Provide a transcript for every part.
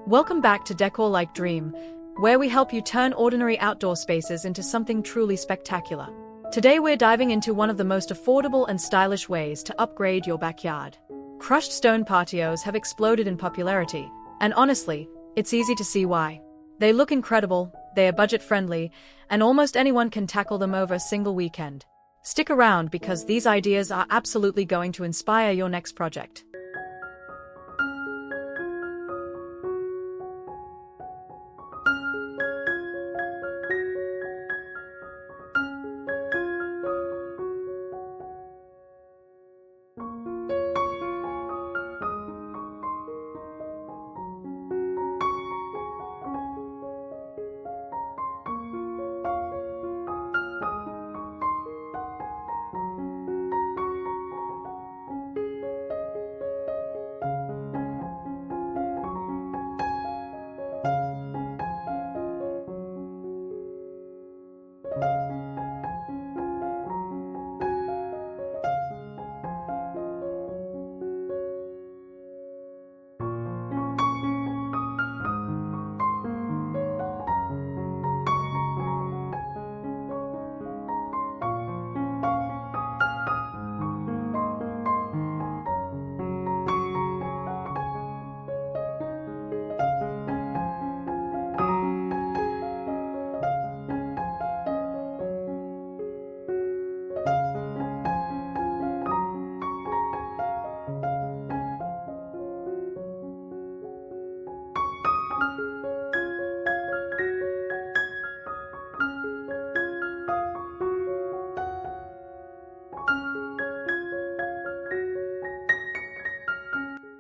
Welcome back to Decor Like Dream, where we help you turn ordinary outdoor spaces into something truly spectacular. Today we're diving into one of the most affordable and stylish ways to upgrade your backyard. Crushed stone patios have exploded in popularity, and honestly, it's easy to see why. They look incredible, they are budget-friendly, and almost anyone can tackle them over a single weekend. Stick around because these ideas are absolutely going to inspire your next project.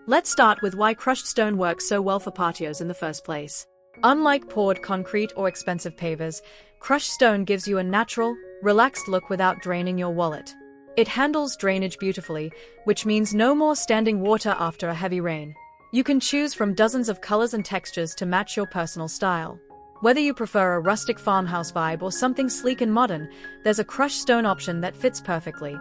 Let's start with why crushed stone works so well for patios in the first place. Unlike poured concrete or expensive pavers, crushed stone gives you a natural, relaxed look without draining your wallet. It handles drainage beautifully, which means no more standing water after a heavy rain. You can choose from dozens of colors and textures to match your personal style. Whether you prefer a rustic farmhouse vibe or something sleek and modern, there's a crushed stone option that fits perfectly.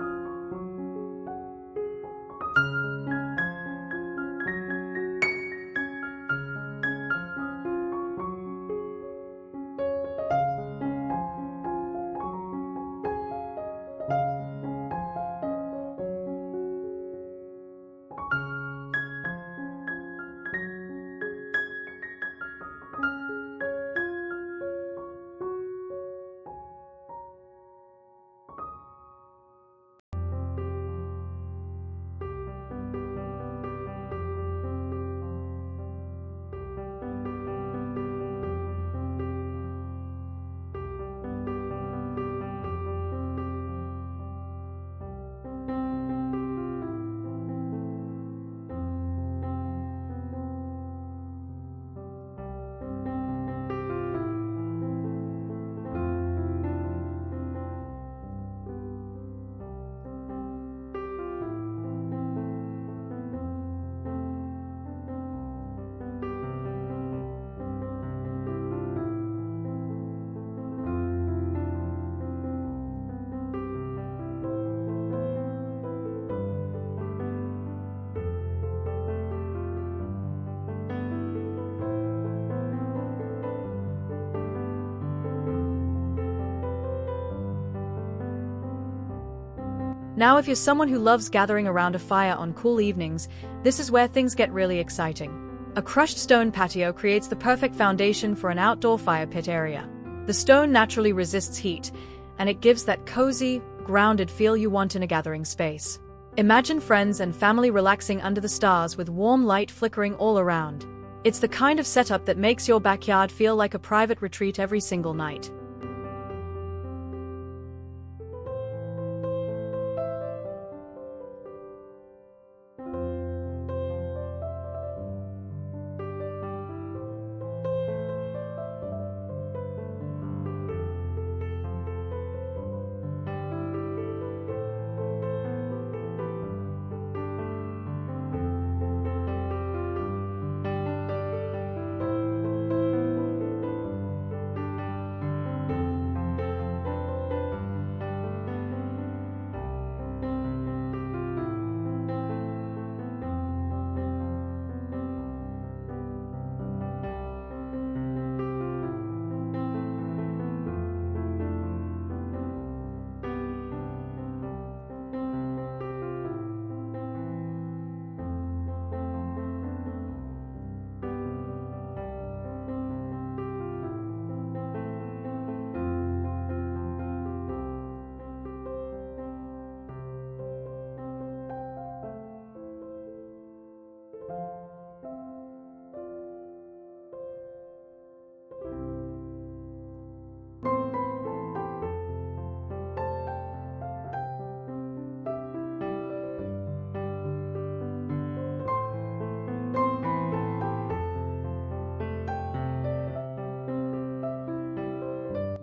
Now, if you're someone who loves gathering around a fire on cool evenings, this is where things get really exciting. A crushed stone patio creates the perfect foundation for an outdoor fire pit area. The stone naturally resists heat, and it gives that cozy, grounded feel you want in a gathering space. Imagine friends and family relaxing under the stars with warm light flickering all around. It's the kind of setup that makes your backyard feel like a private retreat every single night.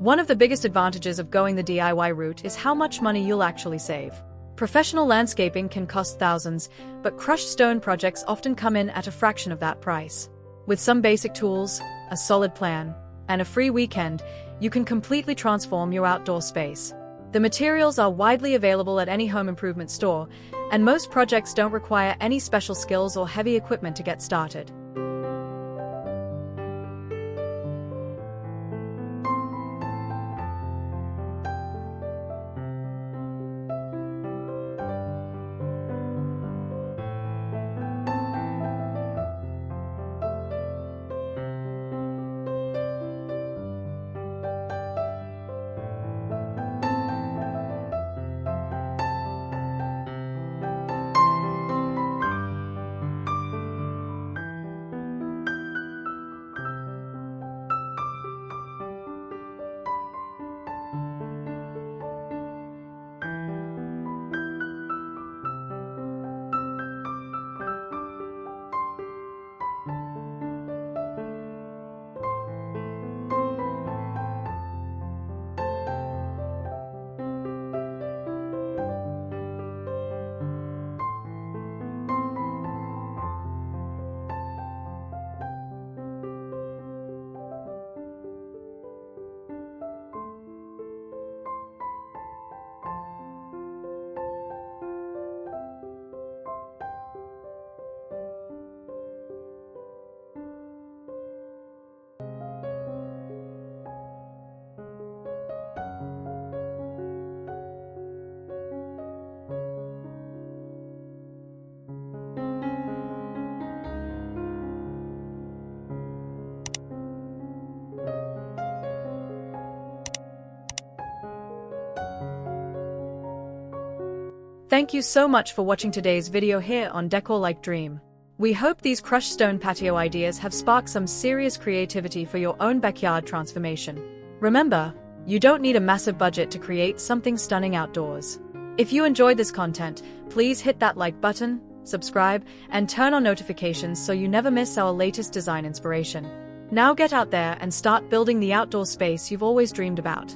One of the biggest advantages of going the DIY route is how much money you'll actually save. Professional landscaping can cost thousands, but crushed stone projects often come in at a fraction of that price. With some basic tools, a solid plan, and a free weekend, you can completely transform your outdoor space. The materials are widely available at any home improvement store, and most projects don't require any special skills or heavy equipment to get started. Thank you so much for watching today's video here on Decor Like Dream. We hope these crushed stone patio ideas have sparked some serious creativity for your own backyard transformation. Remember, you don't need a massive budget to create something stunning outdoors. If you enjoyed this content, please hit that like button, subscribe, and turn on notifications so you never miss our latest design inspiration. Now get out there and start building the outdoor space you've always dreamed about.